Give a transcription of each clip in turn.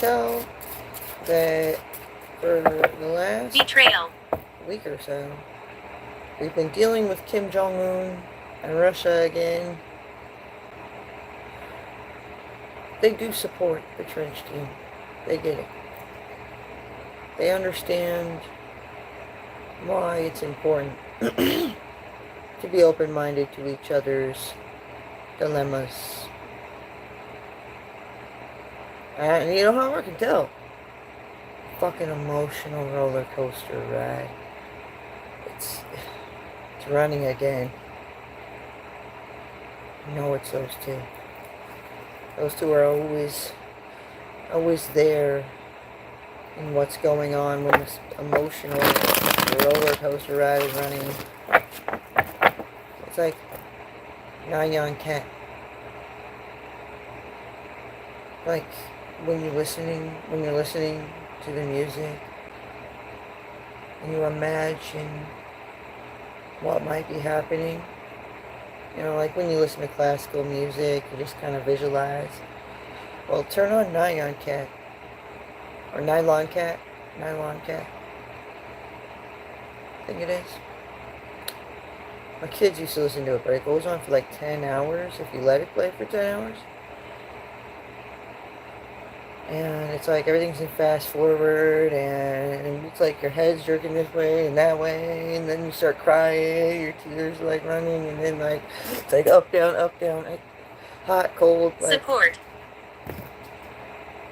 tell that for the last week or so, we've been dealing with Kim Jong-un and Russia again. They do support the Trench Team. They get it. They understand why it's important to be open-minded to each other's dilemmas. And you know how I can tell? Fucking emotional roller coaster ride. It's running again. You know it's those two. Those two are always there in what's going on when this emotional roller coaster ride is running. It's like Nyan Cat. Like when you're listening to the music and you imagine what might be happening. You know, like when you listen to classical music, you just kind of visualize. Well, turn on Nyan Cat. Or Nylon Cat. Nylon Cat. I think it is. My kids used to listen to it, but it goes on for like 10 hours if you let it play for 10 hours. And it's like everything's in fast forward, and it's like your head's jerking this way and that way, and then you start crying, your tears are like running, and then like it's like up, down, like hot, cold, like support.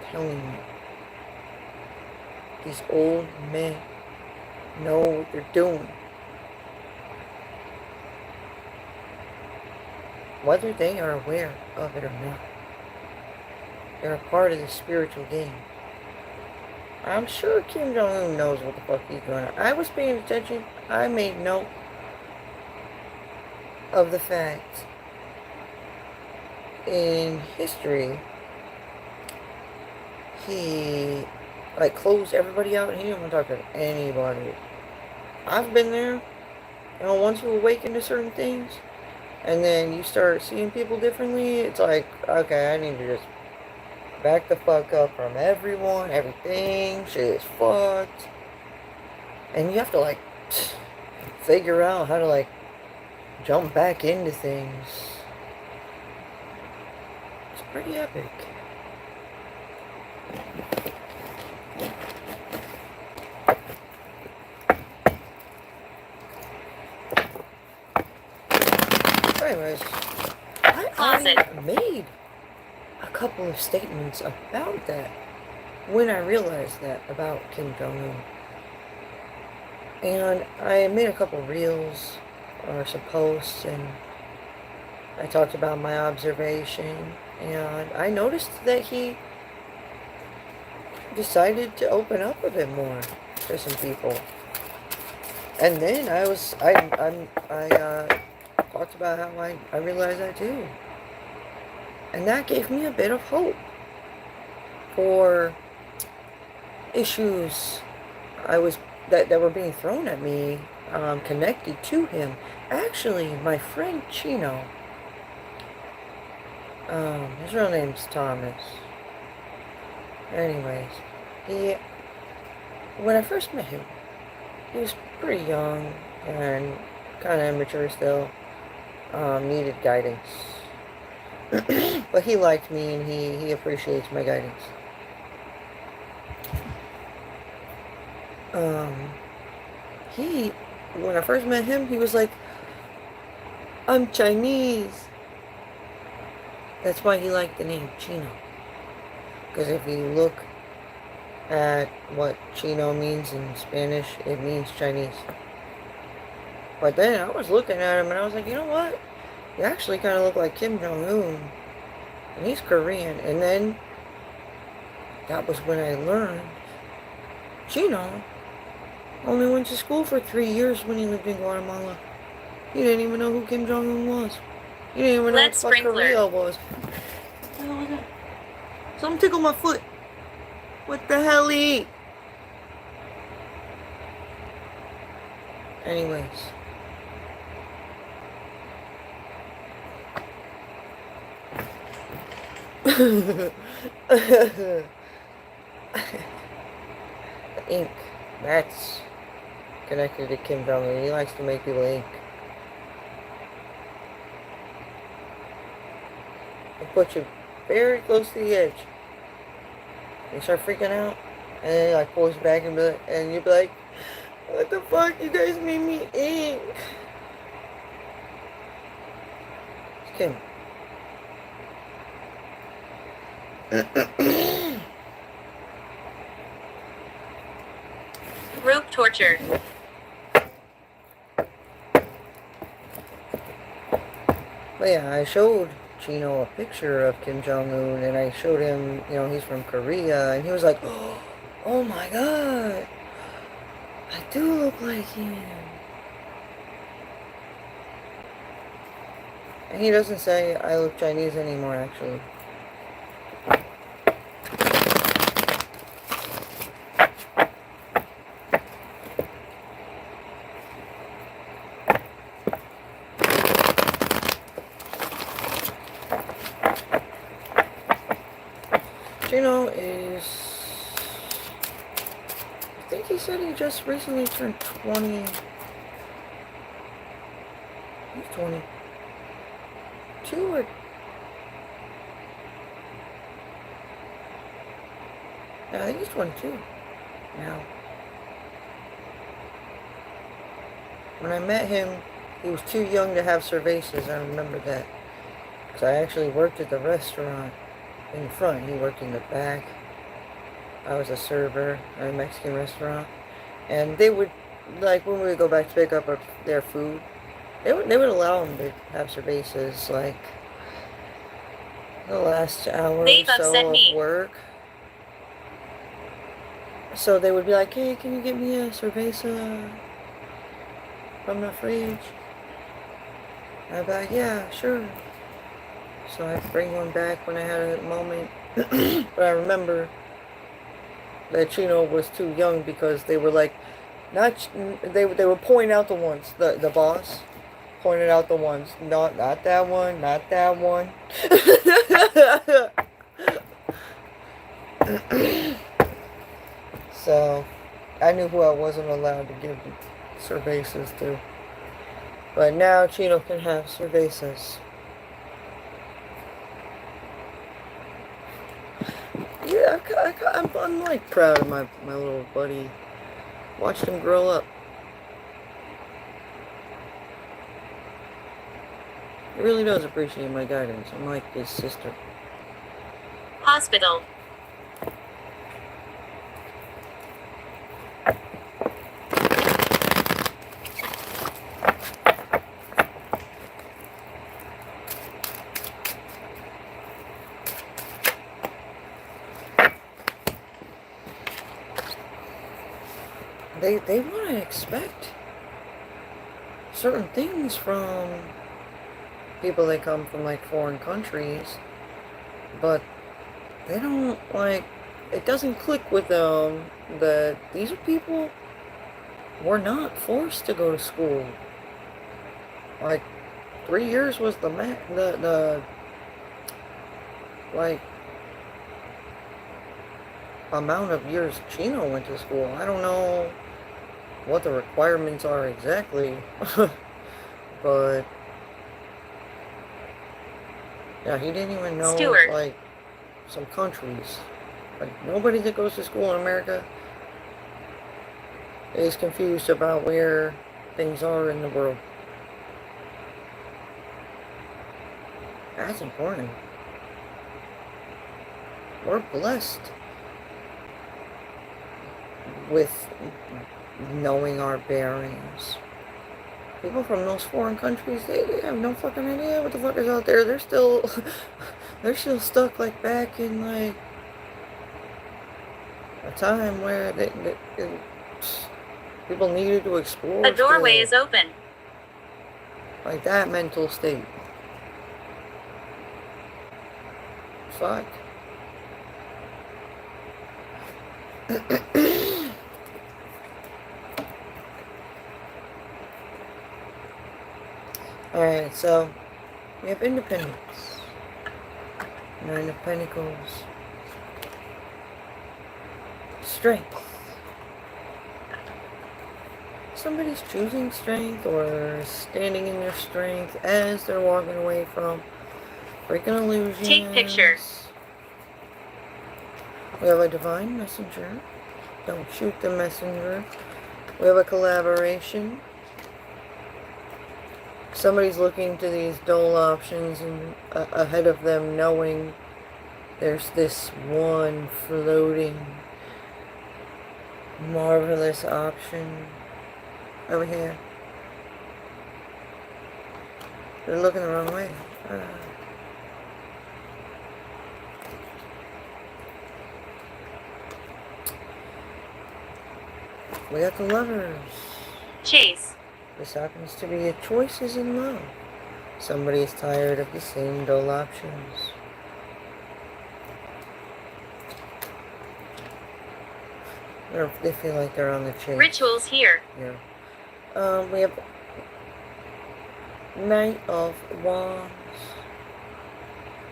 Telling you, these old men know what they're doing. Whether they are aware of it or not. They're a part of the spiritual game. I'm sure Kim Jong-un knows what the fuck he's doing. I was paying attention. I made note of the fact in history he like closed everybody out and he didn't want to talk to anybody. I've been there. You know, once you awaken to certain things and then you start seeing people differently, it's like, okay, I need to just back the fuck up from everyone, everything, shit is fucked. And you have to like figure out how to like jump back into things. It's pretty epic. Anyways, I made a couple of statements about that when I realized that about Kim Jong-un. And I made a couple reels or some posts, and I talked about my observation, and I noticed that he decided to open up a bit more to some people. And then I talked about how I realized that too. And that gave me a bit of hope for issues that were being thrown at me connected to him. Actually, my friend Chino, his real name's Thomas. Anyways, when I first met him, he was pretty young and kind of immature still, needed guidance. But he liked me and he appreciates my guidance. When I first met him, he was like, I'm Chinese. That's why he liked the name Chino. Because if you look at what Chino means in Spanish, it means Chinese. But then I was looking at him and I was like, you know what? You actually kind of look like Kim Jong-un. And he's Korean. And then that was when I learned Chino only went to school for 3 years when he lived in Guatemala. He didn't even know who Kim Jong-un was. He didn't even know what the fuck Korea was. What the hell was that? Something tickled my foot. What the hell? Anyways. The ink. That's connected to Kim Jong-un. He likes to make people ink. He puts you very close to the edge. You start freaking out, and then he like pulls you back, and you'll be like, what the fuck? You guys made me ink. It's Kim. Group torture. But yeah, I showed Chino a picture of Kim Jong-un, and I showed him, you know, he's from Korea, and he was like, oh my god, I do look like him. And he doesn't say I look Chinese anymore, actually. Chino is, I think he said he just recently turned 20. He's 22 or... Yeah, I think he's 22 now. When I met him, he was too young to have cervezas. I remember that. Because I actually worked at the restaurant in the front. He worked in the back. I was a server at a Mexican restaurant. And they would, like, when we would go back to pick up their food, they would allow them to have cervezas, like, the last hour or so of work. So they would be like, hey, can you get me a cerveza from the fridge? And I'd be like, yeah, sure. So I'd bring one back when I had a moment. But I remember that Chino was too young because they were like, they were pointing out the ones, the boss pointed out the ones, not that one, not that one. So I knew who I wasn't allowed to give cervezas to. But now Chino can have cervezas. Yeah, I'm like proud of my little buddy. Watched him grow up. He really does appreciate my guidance. I'm like his sister. Hospital. They want to expect certain things from people that come from like foreign countries, but they don't, like, it doesn't click with them that these people were not forced to go to school. Like 3 years was the like amount of years Chino went to school. I don't know what the requirements are exactly, but yeah, he didn't even know like some countries. Like nobody that goes to school in America is confused about where things are in the world. That's important. We're blessed with knowing our bearings. People from those foreign countries, they have no fucking idea what the fuck is out there. They're still stuck like back in like a time where people needed to explore. The doorway is open. Like that mental state. Fuck. Alright, so we have independence. 9 of Pentacles. strength. Somebody's choosing strength or standing in their strength as they're walking away from breaking illusions. Take picture. We have a divine messenger. Don't shoot the messenger. We have a collaboration. Somebody's looking to these dole options and ahead of them, knowing there's this one floating marvelous option over here. They're looking the wrong way. We got the lovers. Chase. This happens to be a choices in love. Somebody is tired of the same dull options. They feel like they're on the chase. Rituals here. Yeah. We have Knight of Wands.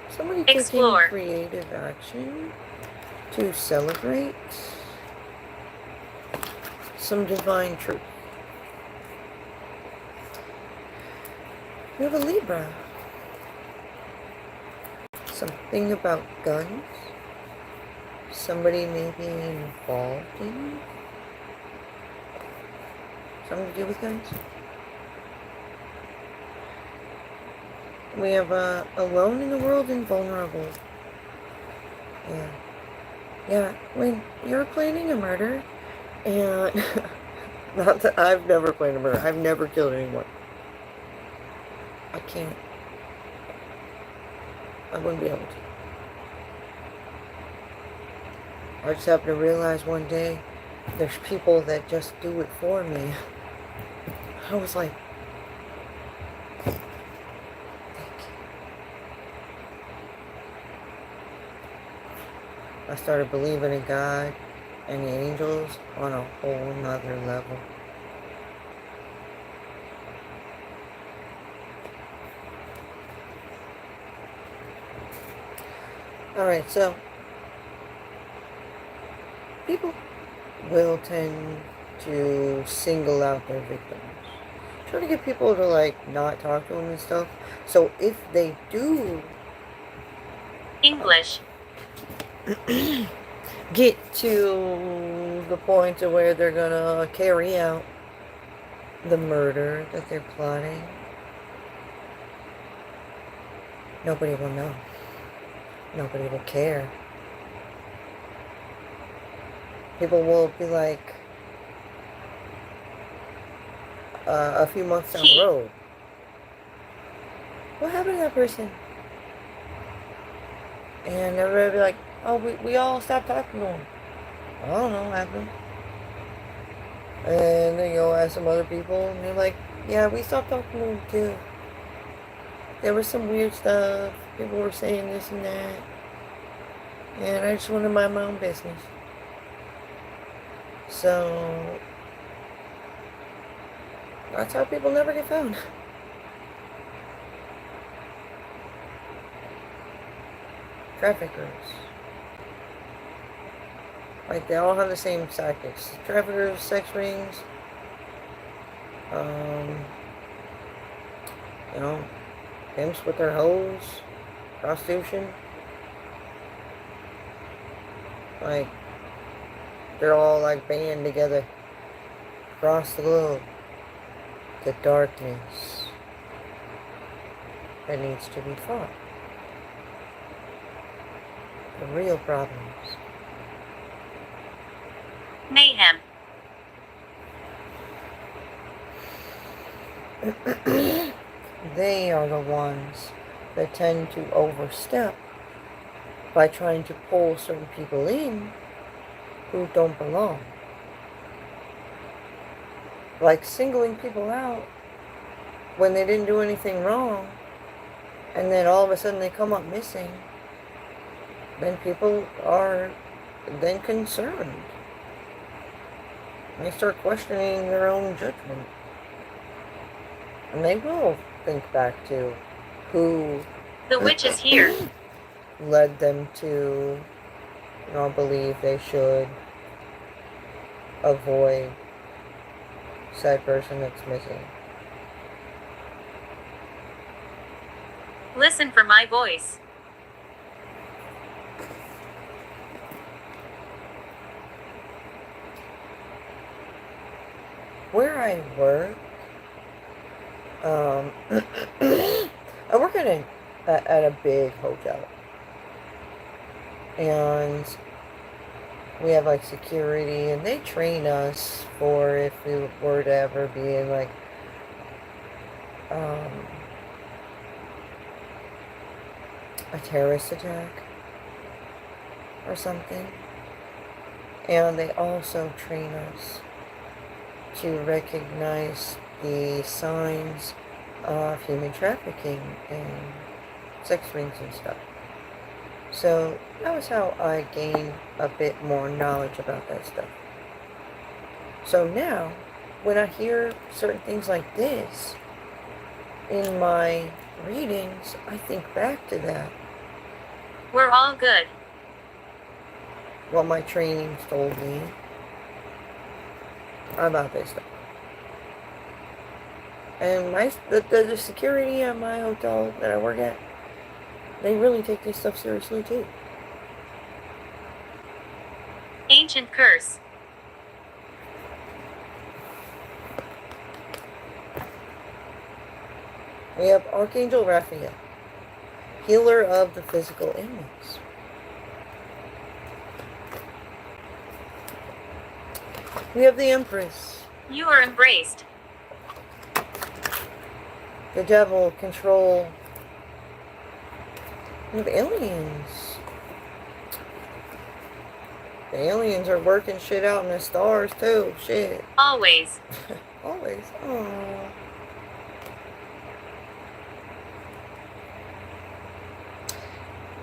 Somebody Explore. taking creative action to celebrate some divine truth. We have a Libra. Something about guns. Somebody may be involved in something to do with guns. We have alone in the world and vulnerable. Yeah, when you're planning a murder, and not that I've never planned a murder. I've never killed anyone. I can't. I wouldn't be able to. I just happened to realize one day there's people that just do it for me. I was like, thank you. I started believing in God and the angels on a whole nother level. Alright, so people will tend to single out their victims. Try to get people to like not talk to them and stuff. So if they do English. get to the point to where they're gonna carry out the murder that they're plotting, nobody will know. Nobody will care. People will be like, a few months down the road, what happened to that person? And everybody will be like, oh, we all stopped talking to him. I don't know what happened. And then you go ask some other people, and they're like, yeah, we stopped talking to him too. There was some weird stuff. People were saying this and that. And I just wanted to mind my own business. So that's how people never get found. Traffickers. Like, they all have the same tactics. Traffickers, sex rings, you know, pimps with their hoes, prostitution. Like, they're all like band together across the globe. The darkness that needs to be fought. The real problems. Mayhem. They are the ones that tend to overstep by trying to pull certain people in who don't belong. Like singling people out when they didn't do anything wrong, and then all of a sudden they come up missing. Then people are then concerned. They start questioning their own judgment. And they will think back to who The witch is here. led them to, believe they should avoid said person that's missing. Listen for my voice. Where I work, I work at a big hotel, and we have like security, and they train us for if we were to ever be in like a terrorist attack or something. And they also train us to recognize the signs of human trafficking and sex rings and stuff. So that was how I gained a bit more knowledge about that stuff. So now, when I hear certain things like this in my readings, I think back to that. We're all good. What my trainings told me about this stuff. And the security at my hotel that I work at, they really take this stuff seriously too. Ancient curse. We have Archangel Raphael, healer of the physical ailments. We have the Empress. You are embraced. The devil, control. We have aliens. The aliens are working shit out in the stars too. Shit. Always. Always. Aww.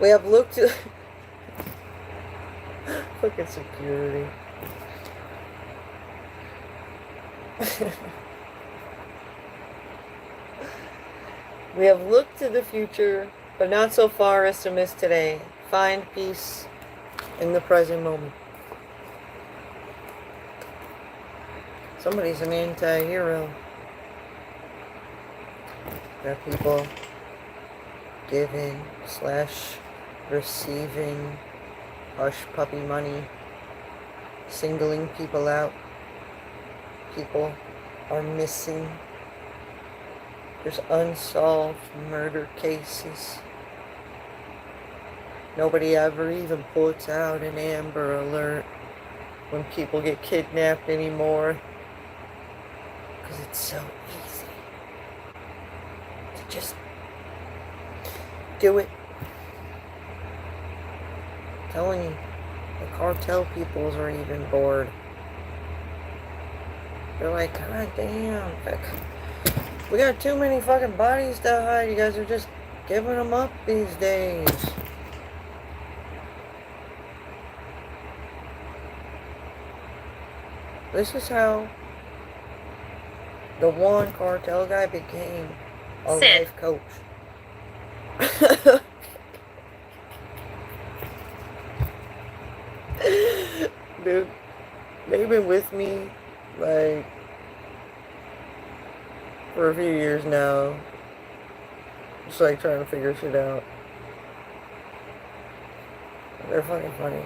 We have looked to fucking security. We have looked to the future, but not so far as to miss today. Find peace in the present moment. Somebody's an anti-hero. There are people giving / receiving hush puppy money, singling people out. People are missing. There's unsolved murder cases. Nobody ever even puts out an Amber Alert when people get kidnapped anymore. Because it's so easy to just do it. I'm telling you, the cartel peoples are even bored. They're like, God damn, we got too many fucking bodies to hide. You guys are just giving them up these days. This is how the one cartel guy became a Sid. life coach. Dude, they've been with me like for a few years now. Just like trying to figure shit out. They're fucking funny.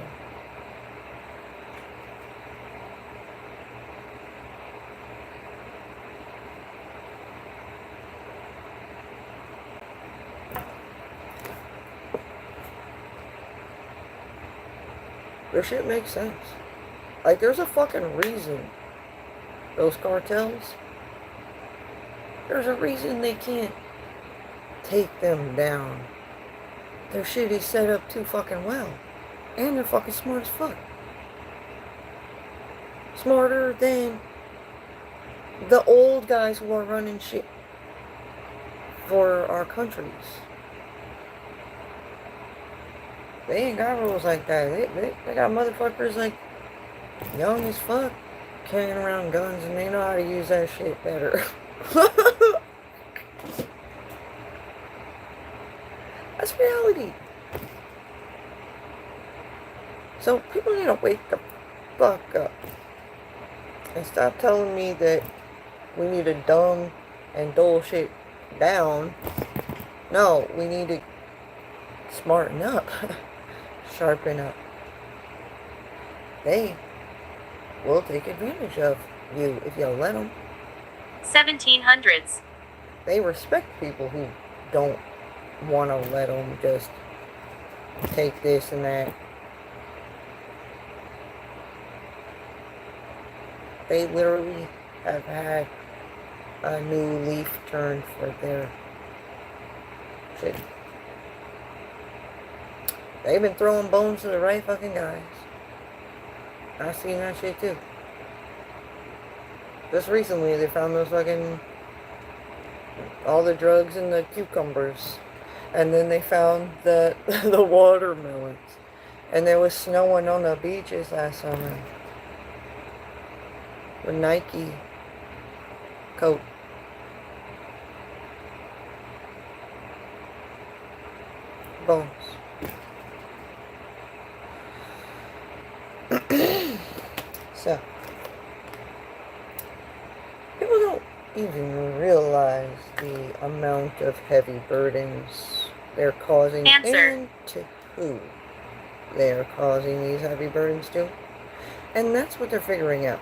Their shit makes sense. Like, there's a fucking reason. Those cartels, there's a reason they can't take them down. Their shit is set up too fucking well. And they're fucking smart as fuck. Smarter than the old guys who are running shit for our countries. They ain't got rules like that. They got motherfuckers like young as fuck carrying around guns, and they know how to use that shit better. That's reality. So people need to wake the fuck up. And stop telling me that we need to dumb and dull shit down. No, we need to smarten up. Sharpen up. They will take advantage of you if you'll let them. 1700s. They respect people who don't want to let them just take this and that. They literally have had a new leaf turned for their shit. They've been throwing bones to the right fucking guys. I seen that shit too. Just recently they found those fucking, all the drugs in the cucumbers. And then they found the watermelons. And there was snowing on the beaches last summer. With Nike coat. Bones. So, people don't even realize the amount of heavy burdens they're causing. Answer. And to who they are causing these heavy burdens to. And that's what they're figuring out.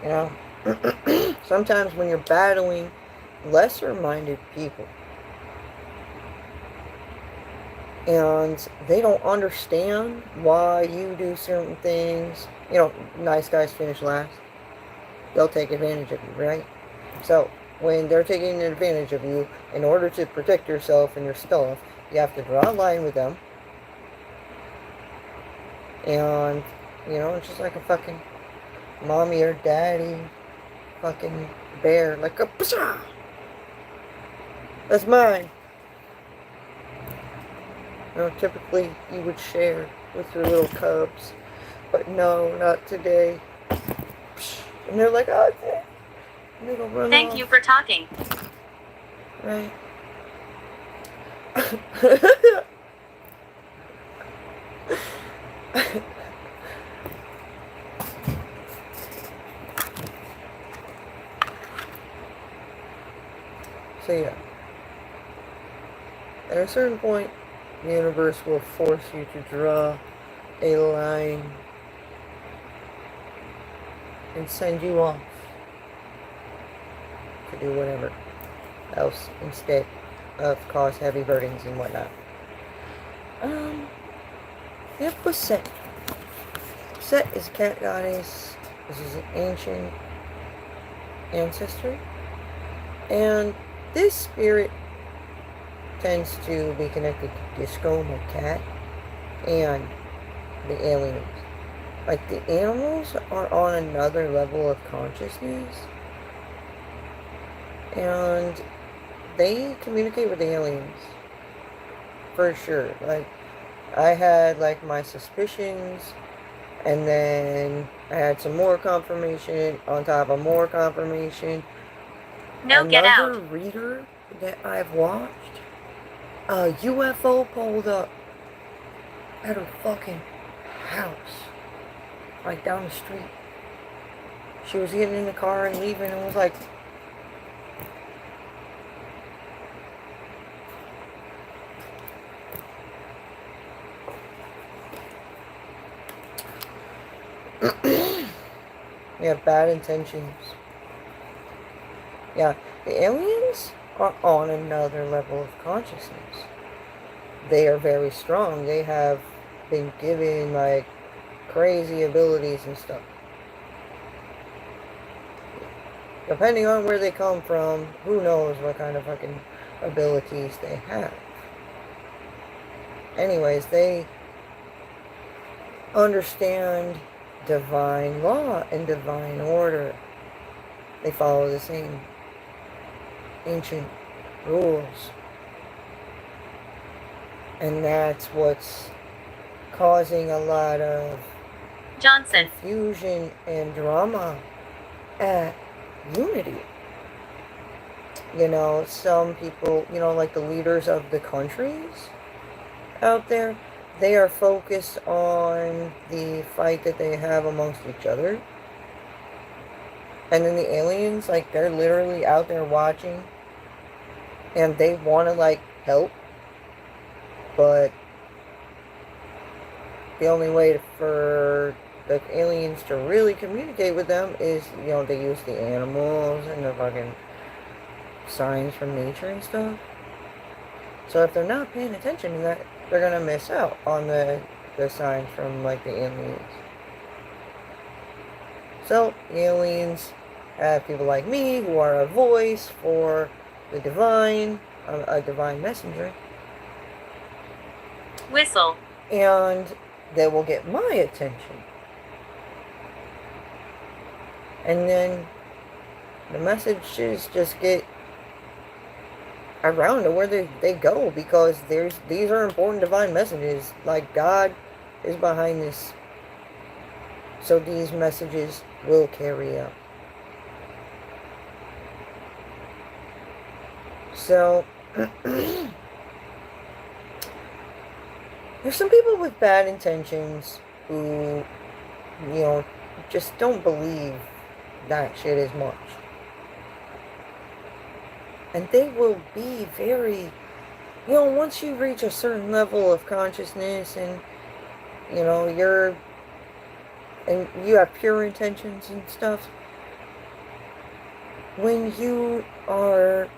You know, sometimes when you're battling lesser-minded people and they don't understand why you do certain things, you know, nice guys finish last. They'll take advantage of you, right? So, when they're taking advantage of you, in order to protect yourself and your stuff, you have to draw a line with them. And, you know, it's just like a fucking mommy or daddy fucking bear, like a pshaw! That's mine. You know, typically you would share with your little cubs, but no, not today. And they're like, oh, yeah. And they go run Thank off. you for talking. Right. So yeah, at a certain point, the universe will force you to draw a line and send you off to do whatever else instead of cause heavy burdens and whatnot. Yep, was Set. Set is a cat goddess. This is an ancient ancestor. And this spirit tends to be connected to Disco, my cat, and the aliens. Like, the animals are on another level of consciousness, and they communicate with the aliens, for sure. Like, I had, like, my suspicions, and then I had some more confirmation on top of more confirmation. No, get out. Another reader that I've watched, a UFO pulled up at her fucking house, like down the street. She was getting in the car and leaving and was like, yeah, bad intentions. Yeah, the aliens are on another level of consciousness. They are very strong. They have been given, like, crazy abilities and stuff. Depending on where they come from, who knows what kind of fucking abilities they have. Anyways, they understand divine law and divine order. They follow the same ancient rules. And that's what's causing a lot of Johnson. confusion and drama at unity. You know, some people, you know, like the leaders of the countries out there, they are focused on the fight that they have amongst each other. And then the aliens, like, they're literally out there watching. And they want to, like, help. But the only way for the aliens to really communicate with them is, you know, they use the animals and the fucking signs from nature and stuff. So if they're not paying attention to that, they're gonna miss out on the signs from, like, the aliens. So the aliens have people like me who are a voice for the divine, a divine messenger. Whistle. And they will get my attention. And then the messages just get around to where they go, because these are important divine messages. Like, God is behind this. So these messages will carry out. So there's some people with bad intentions who, you know, just don't believe that shit as much. And they will be very, you know, once you reach a certain level of consciousness and, you know, you have pure intentions and stuff, when you are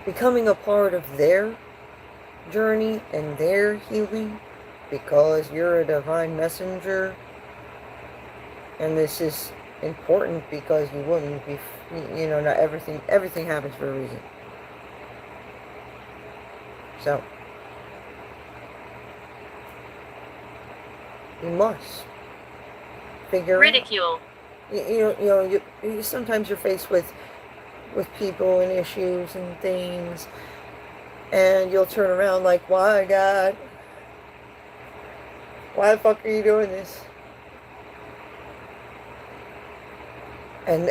becoming a part of their journey and their healing, because you're a divine messenger, and this is important because you wouldn't be, you know, not everything happens for a reason. So you must figure Ridicule. out. You sometimes you're faced with people and issues and things, and you'll turn around like, why, God? Why the fuck are you doing this? And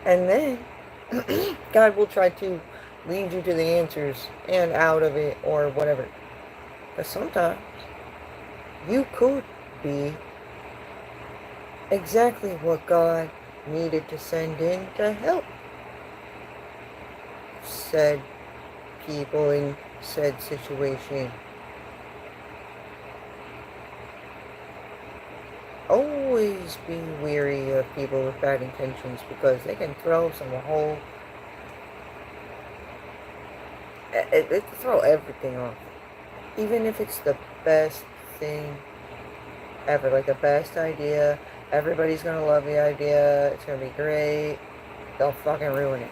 then God will try to lead you to the answers and out of it or whatever. But sometimes you could be exactly what God needed to send in to help said people in said situation. Always be weary of people with bad intentions, because they can throw it throw everything off. Even if it's the best thing ever, like the best idea, everybody's gonna love the idea, it's gonna be great, they'll fucking ruin it.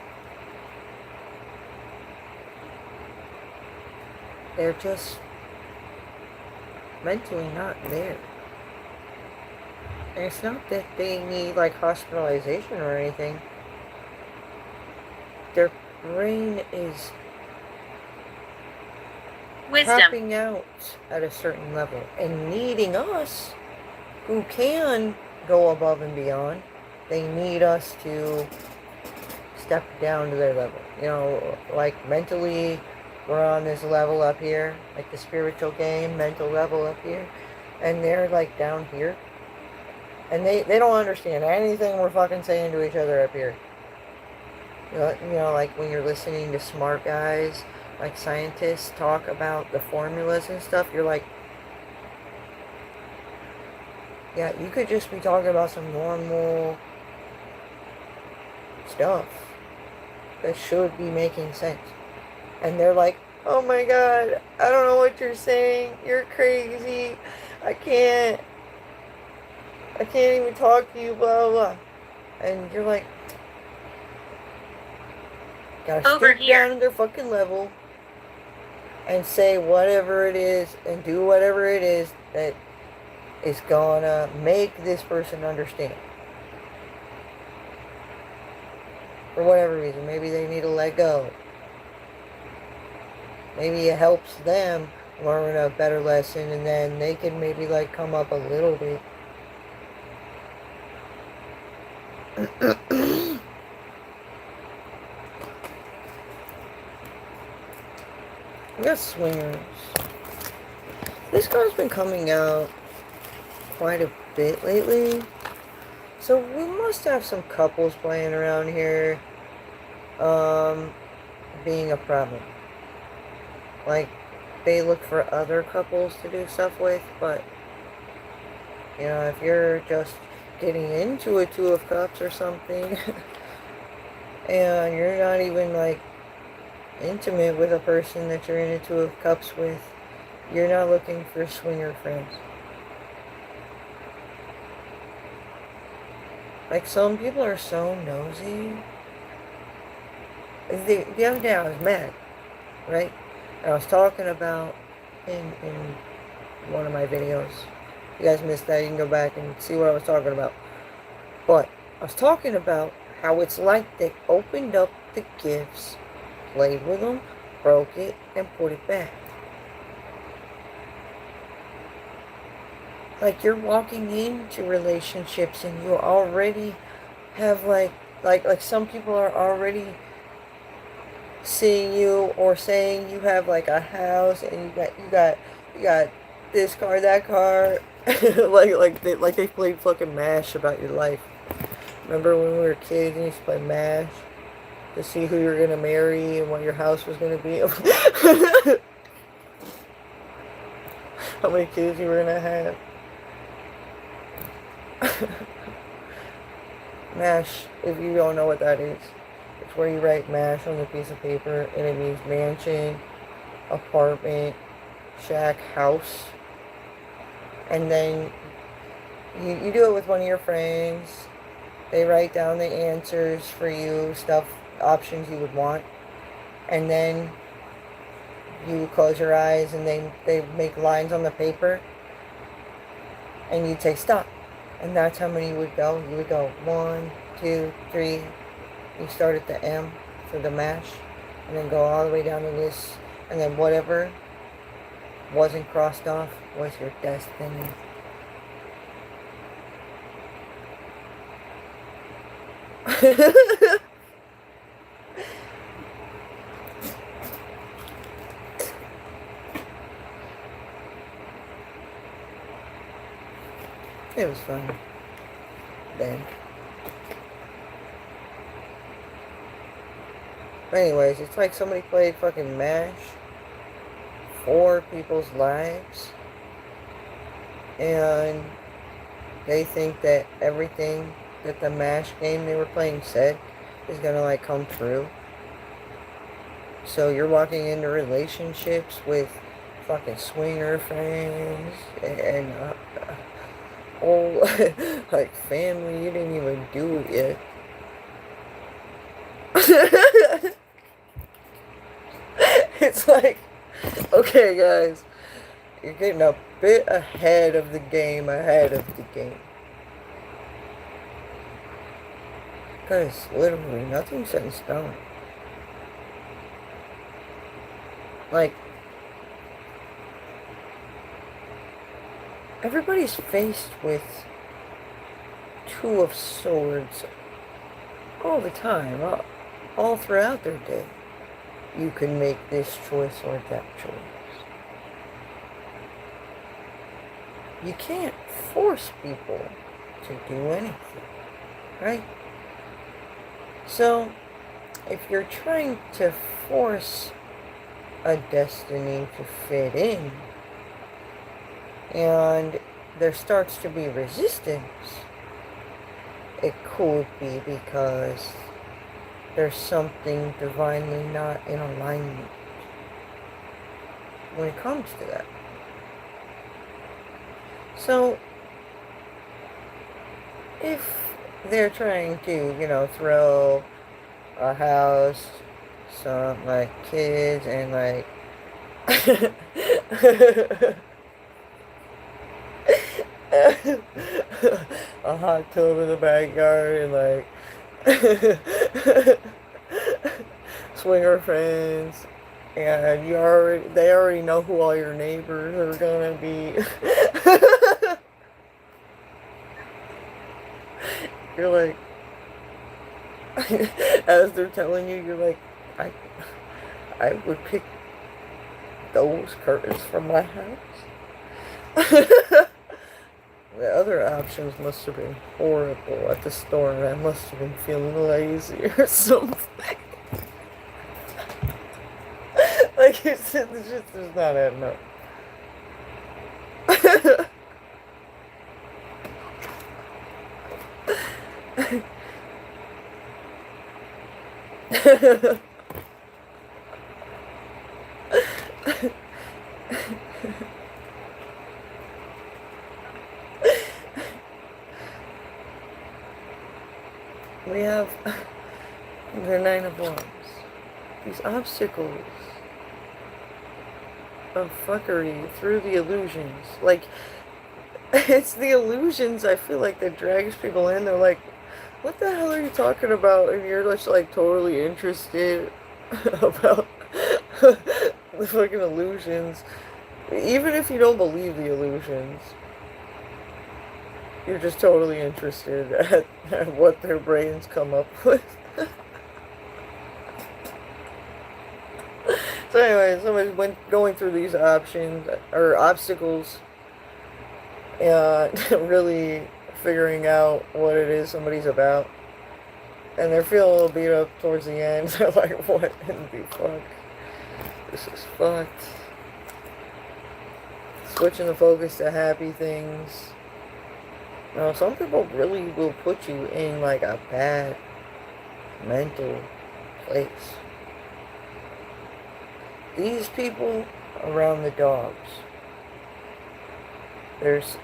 They're just mentally not there. And it's not that they need, like, hospitalization or anything. Their brain is tapping out at a certain level and needing us, who can go above and beyond. They need us to step down to their level. You know, like, mentally, we're on this level up here, like the spiritual game, mental level up here, and they're, like, down here. And they don't understand anything we're fucking saying to each other up here. You know, like when you're listening to smart guys, like scientists, talk about the formulas and stuff, you're like, yeah, you could just be talking about some normal stuff that should be making sense. And they're like, oh my God, I don't know what you're saying. You're crazy. I can't even talk to you, blah, blah, blah. And you're like, gotta step down to their fucking level and say whatever it is and do whatever it is that is gonna make this person understand. For whatever reason. Maybe they need to let go. Maybe it helps them learn a better lesson, and then they can maybe like come up a little bit. We got swingers. This card's been coming out quite a bit lately. So we must have some couples playing around here. Being a problem. Like, they look for other couples to do stuff with, but, you know, if you're just getting into a Two of Cups or something, and you're not even, like, intimate with a person that you're in a Two of Cups with, you're not looking for swinger friends. Like, some people are so nosy. The other day I was mad, right? And I was talking about in one of my videos. If you guys missed that, you can go back and see what I was talking about. But I was talking about how it's like they opened up the gifts, played with them, broke it, and put it back. Like, you're walking into relationships and you already have like some people are already seeing you or saying you have like a house and you got this car, that car. like they played fucking MASH about your life. Remember when we were kids and you used to play MASH to see who you were gonna marry and what your house was gonna be? How many kids you were gonna have? MASH, if you don't know what that is, it's where you write MASH on a piece of paper and it means mansion, apartment, shack, house. And then you do it with one of your friends. They write down the answers for you, stuff, options you would want. And then you close your eyes and they make lines on the paper. And you'd say stop. And that's how many you would go. You would go 1, 2, 3. You start at the M for the MASH. And then go all the way down to this. And then whatever wasn't crossed off was your destiny. It was fun then. But anyways, it's like somebody played fucking MASH for people's lives, and they think that everything that the MASH game they were playing said is gonna like come true. So you're walking into relationships with fucking swinger friends and whole like family. You didn't even do it yet. It's like, okay guys, you're getting a bit ahead of the game, Because literally nothing's set in stone. Like, everybody's faced with Two of Swords all the time, all throughout their day. You can make this choice or that choice. You can't force people to do anything, right? So, if you're trying to force a destiny to fit in, and there starts to be resistance, it could be because there's something divinely not in alignment when it comes to that. So, if they're trying to, you know, throw a house, some, like, kids, and, like, a hot tub in the backyard, and, like, swinger friends, And they already know who all your neighbors are gonna be. You're like, as they're telling you, you're like, I would pick those curtains from my house. The other options must have been horrible at the store, and I must have been feeling lazy or something. Like, it's just not adding up. We have the Nine of Wands. These obstacles of fuckery through the illusions. Like, it's the illusions, I feel like, that drags people in. They're like, what the hell are you talking about? And you're just like totally interested about the fucking illusions. Even if you don't believe the illusions, you're just totally interested at what their brains come up with. So anyway, somebody's going through these options or obstacles and really figuring out what it is somebody's about. And they're feeling a little beat up towards the end. They're like, what in the fuck? This is fucked. Switching the focus to happy things. You know, some people really will put you in like a bad mental place. These people around the dogs. There's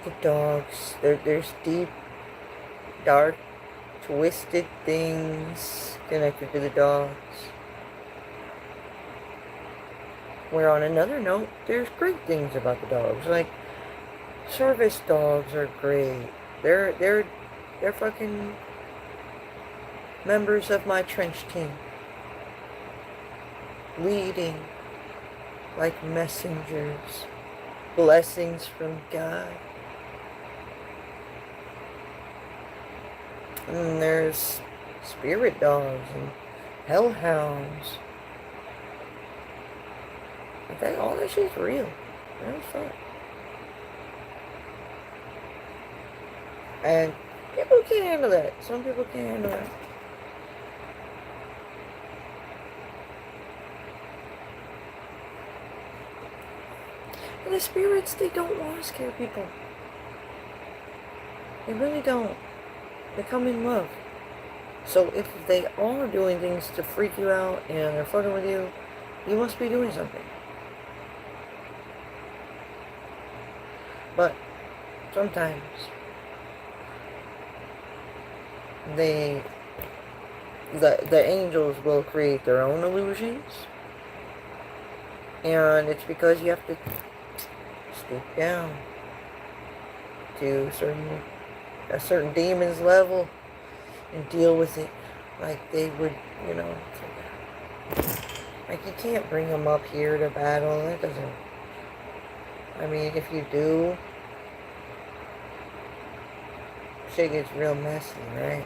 the dogs. There's deep, dark, twisted things connected to the dogs. Where on another note, there's great things about the dogs. Like, service dogs are great. They're fucking members of my trench team. Leading like messengers. Blessings from God. And there's spirit dogs and hellhounds. All that shit's real. That's fun. And people can't handle that. Some people can't handle that. And the spirits, they don't want to scare people. They really don't. They come in love. So if they are doing things to freak you out and they're fucking with you, you must be doing something. But sometimes the angels will create their own illusions, and it's because you have to stoop down to a certain demon's level and deal with it like they would, you know. Like, you can't bring them up here to battle. That doesn't. I mean, if you do, shit gets real messy, right?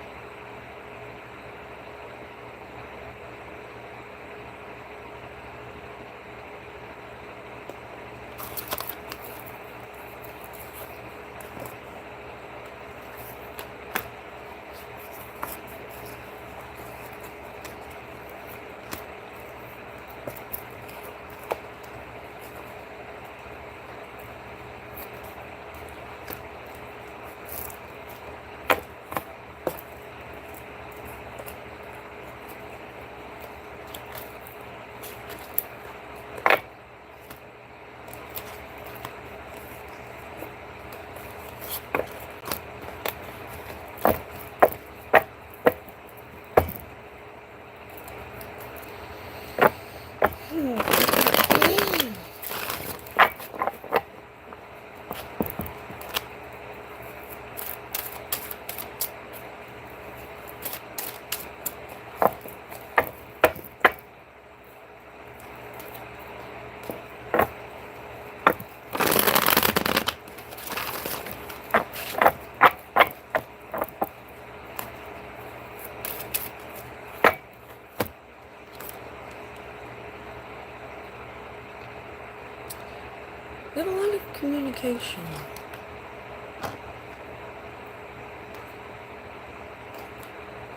communication.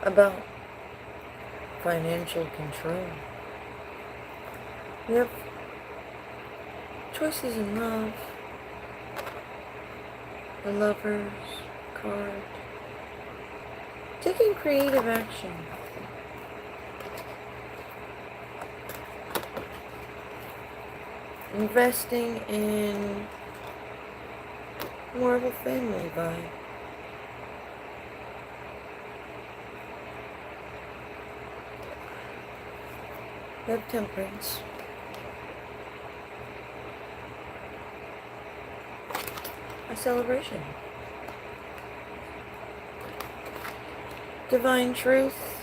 About financial control. Yep. Choices in love. The Lovers card. Taking creative action. Investing in more of a family vibe. You have Temperance. A celebration. Divine Truth.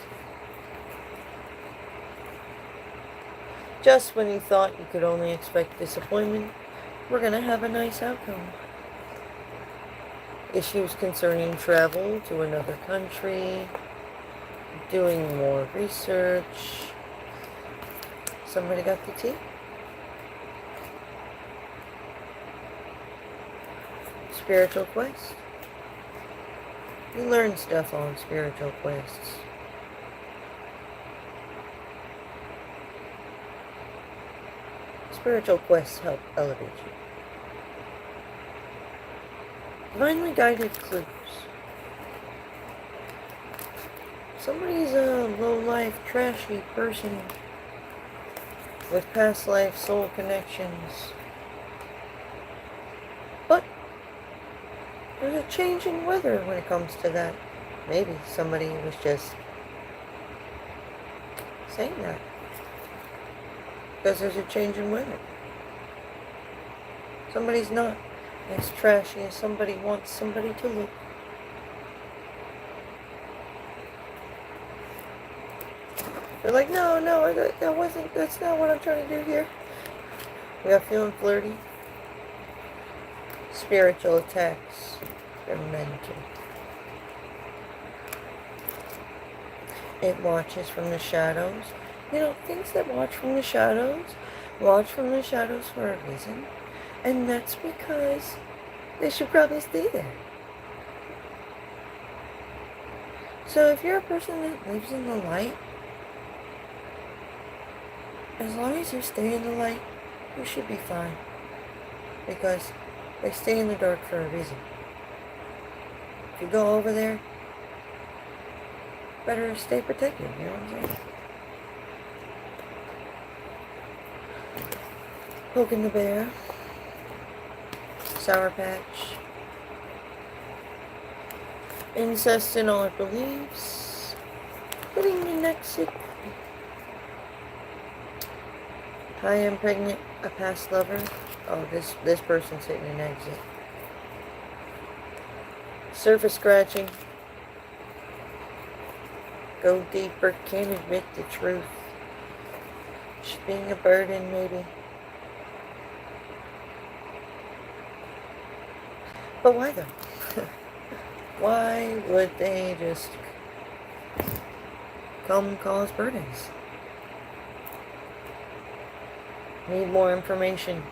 Just when you thought you could only expect disappointment, we're going to have a nice outcome. Issues concerning travel to another country, doing more research. Somebody got the tea? Spiritual quest. You learn stuff on spiritual quests. Spiritual quests help elevate you. Divinely guided clues. Somebody's a low-life, trashy person with past life soul connections. But there's a change in weather when it comes to that. Maybe somebody was just saying that. Because there's a change in weather. Somebody's not as trashy as somebody wants somebody to look. They're like, no, that's not what I'm trying to do here. We are feeling flirty. Spiritual attacks. They're mental. It watches from the shadows. You know, things that watch from the shadows for a reason. And that's because they should probably stay there. So if you're a person that lives in the light, as long as you stay in the light, you should be fine. Because they stay in the dark for a reason. If you go over there, better stay protected, you know what I'm saying? Poking the bear. Sour Patch. Incest in all it believes. Putting the next sick. I am pregnant, a past lover. Oh, this person's hitting an exit. Surface scratching. Go deeper, can't admit the truth. Just being a burden, maybe. But why though? Why would they just come cause burdens? Need more information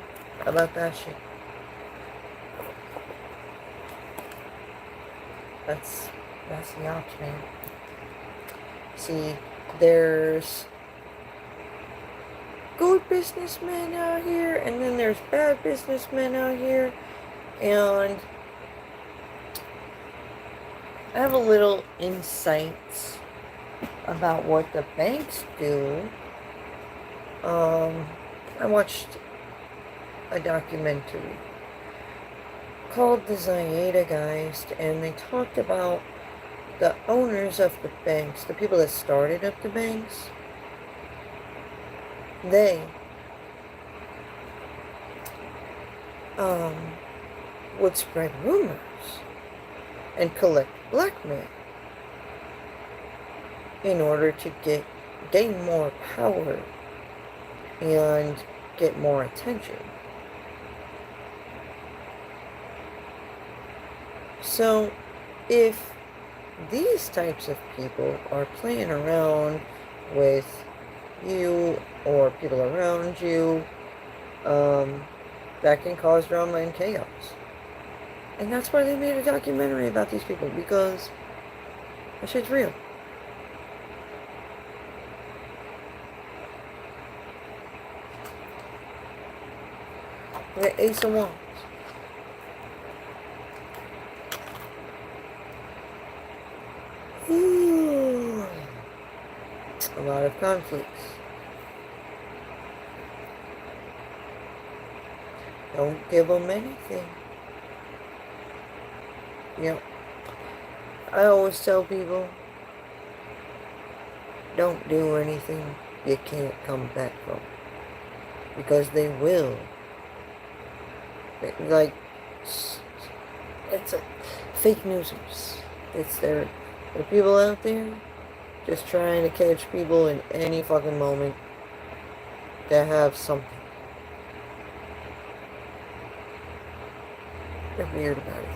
about that shit. That's the ops, man. See, there's good businessmen out here, and then there's bad businessmen out here, and I have a little insight about what the banks do. I watched a documentary called The Zeitgeist, and they talked about the owners of the banks, the people that started up the banks. They would spread rumors and collect blackmail in order to gain more power and get more attention. So if these types of people are playing around with you or people around you, that can cause drama and chaos. And that's why they made a documentary about these people, because that shit's real. We got Ace of Wands. Ooh. A lot of conflicts. Don't give them anything. Yep. I always tell people, don't do anything you can't come back from. Because they will. Like, it's a fake newsers. There are people out there just trying to catch people in any fucking moment that have something. They're weird about it.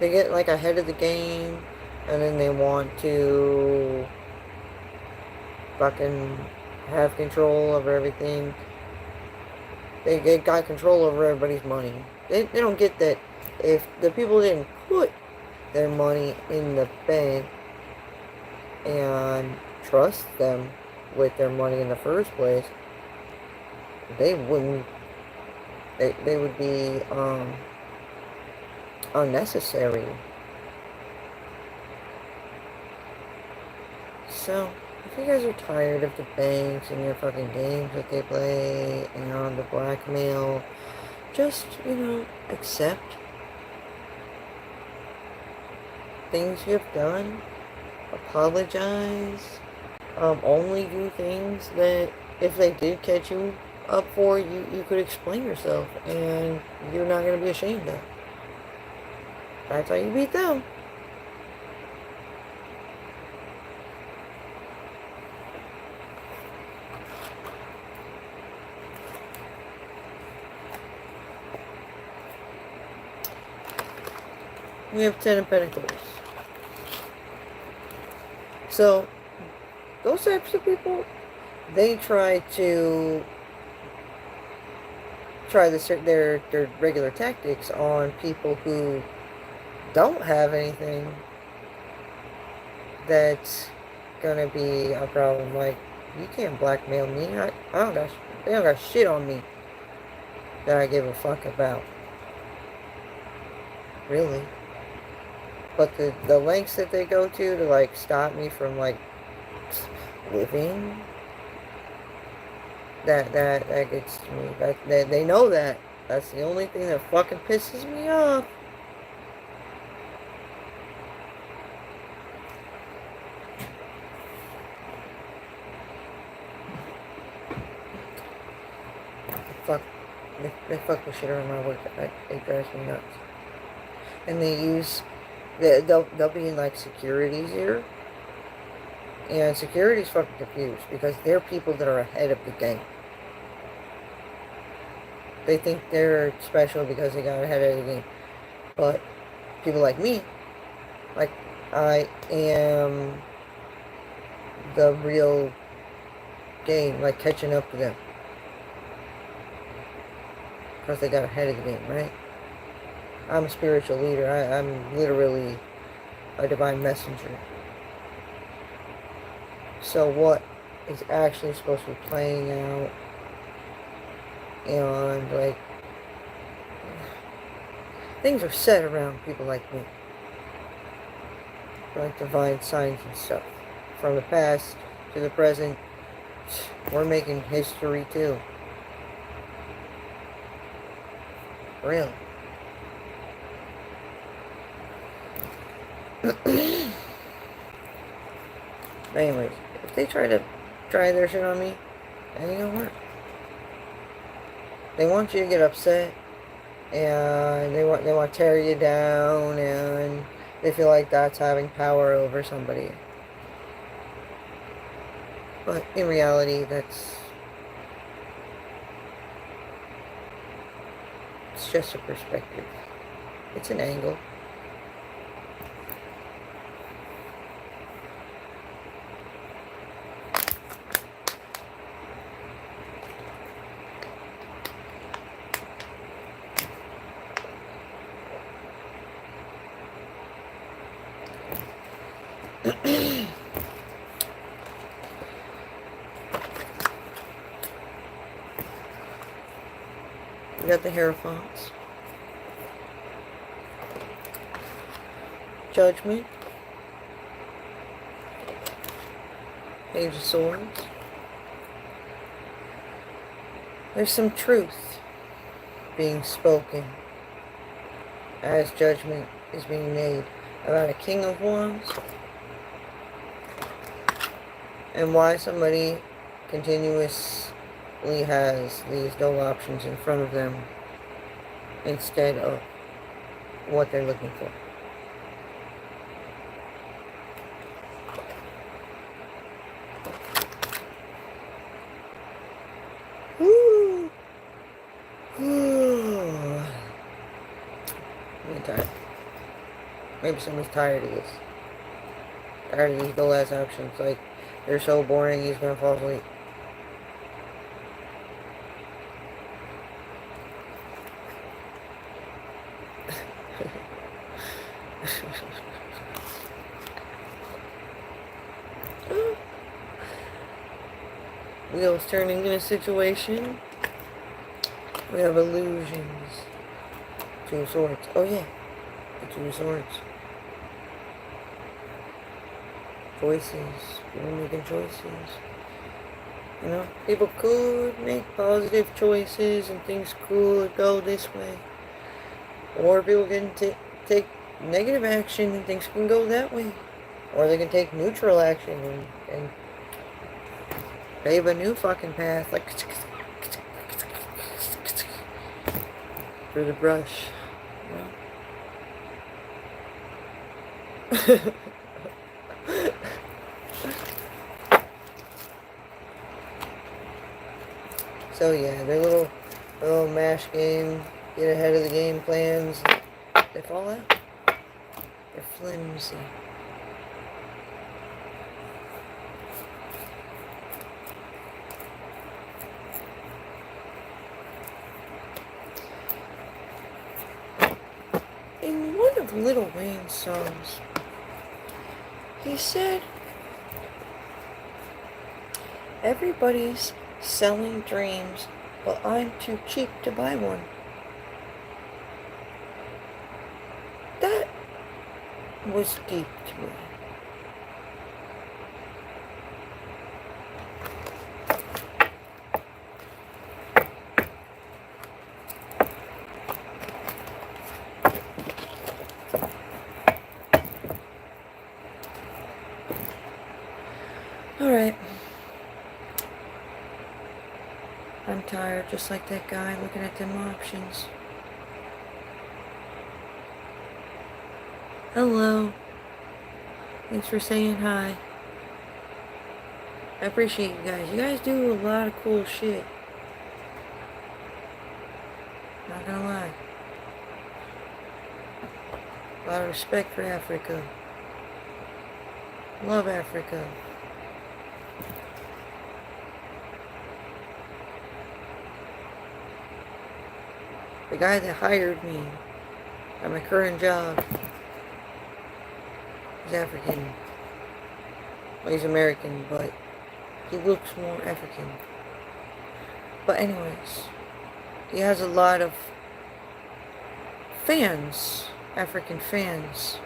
They get like ahead of the game, and then they want to fucking have control over everything. They got control over everybody's money. They don't get that if the people didn't put their money in the bank and trust them with their money in the first place, they wouldn't. They would be unnecessary. So, if you guys are tired of the banks and your fucking games that they play and the blackmail, just, accept things you've done, apologize, only do things that if they did catch you up for, you could explain yourself and you're not going to be ashamed of. That's how you beat them. We have 10 of Pentacles. So, those types of people, they try their regular tactics on people who don't have anything that's gonna be a problem. Like, you can't blackmail me. They don't got shit on me that I give a fuck about. Really. But the lengths that they go to like stop me from like living, that gets to me. They know that. That's the only thing that fucking pisses me off. They fuck with shit around my work. It drives me nuts. And they'll be in like securities here. And security's fucking confused because they're people that are ahead of the game. They think they're special because they got ahead of the game. But people like me, like I am the real game, like catching up to them. Because they got ahead of the game, right? I'm a spiritual leader. I'm literally a divine messenger. So what is actually supposed to be playing out, and like things are set around people like me, like divine signs and stuff, from the past to the present. We're making history too. Really. Anyways, if they try their shit on me, it ain't gonna work. They want you to get upset, and they want to tear you down, and they feel like that's having power over somebody. But in reality, it's just a perspective. It's an angle. We got the Hierophants. Judgment. Page of Swords. There's some truth being spoken as judgment is being made about a King of Wands and why somebody continuously has these dual options in front of them instead of what they're looking for. Woo! I'm tired. Maybe someone's tired of this. Tired of these dual ass options. Like, they're so boring, he's gonna fall asleep. Wheels turning in a situation. We have illusions. Two of Swords. Oh yeah. The Two of Swords. Choices. People making choices. You know, people could make positive choices and things could go this way. Or people can take negative action and things can go that way. Or they can take neutral action and pave a new fucking path. Like, through the brush. You know? So yeah, their little mash game, get ahead of the game plans, they fall out. They're flimsy. In one of Lil Wayne's songs, he said, everybody's selling dreams, but I'm too cheap to buy one. That was deep to me. Alright. I'm tired, just like that guy looking at them options. Hello. Thanks for saying hi. I appreciate you guys. You guys do a lot of cool shit. Not gonna lie. A lot of respect for Africa. Love Africa. The guy that hired me at my current job is African. Well, he's American, but he looks more African. But anyways, he has a lot of fans, African fans,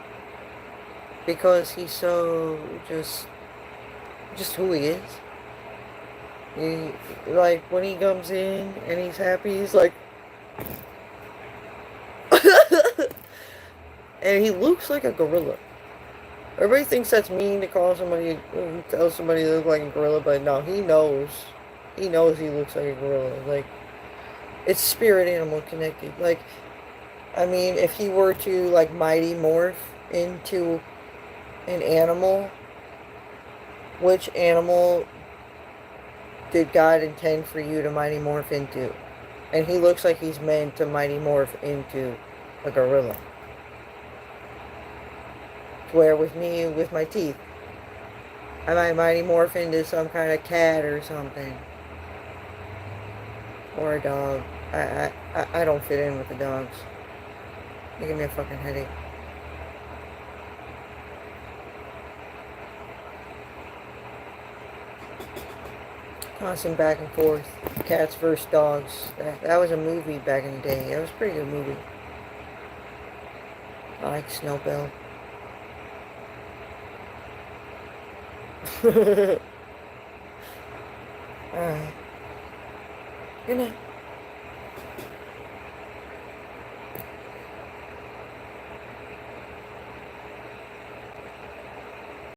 because he's so just who he is. He, like, when he comes in and he's happy, he's like, and he looks like a gorilla. Everybody thinks that's mean to call somebody, tell somebody they look like a gorilla, but no, he knows. He knows he looks like a gorilla. Like, it's spirit animal connected. Like, I mean, if he were to, like, mighty morph into an animal, which animal did God intend for you to mighty morph into? And he looks like he's meant to mighty morph into a gorilla. Where with me, with my teeth, I might mighty morph into some kind of cat or something. Or a dog. I don't fit in with the dogs. They give me a fucking headache. Constant back and forth. Cats versus dogs. That was a movie back in the day. That was a pretty good movie. I like Snowbell. Alright. Good night.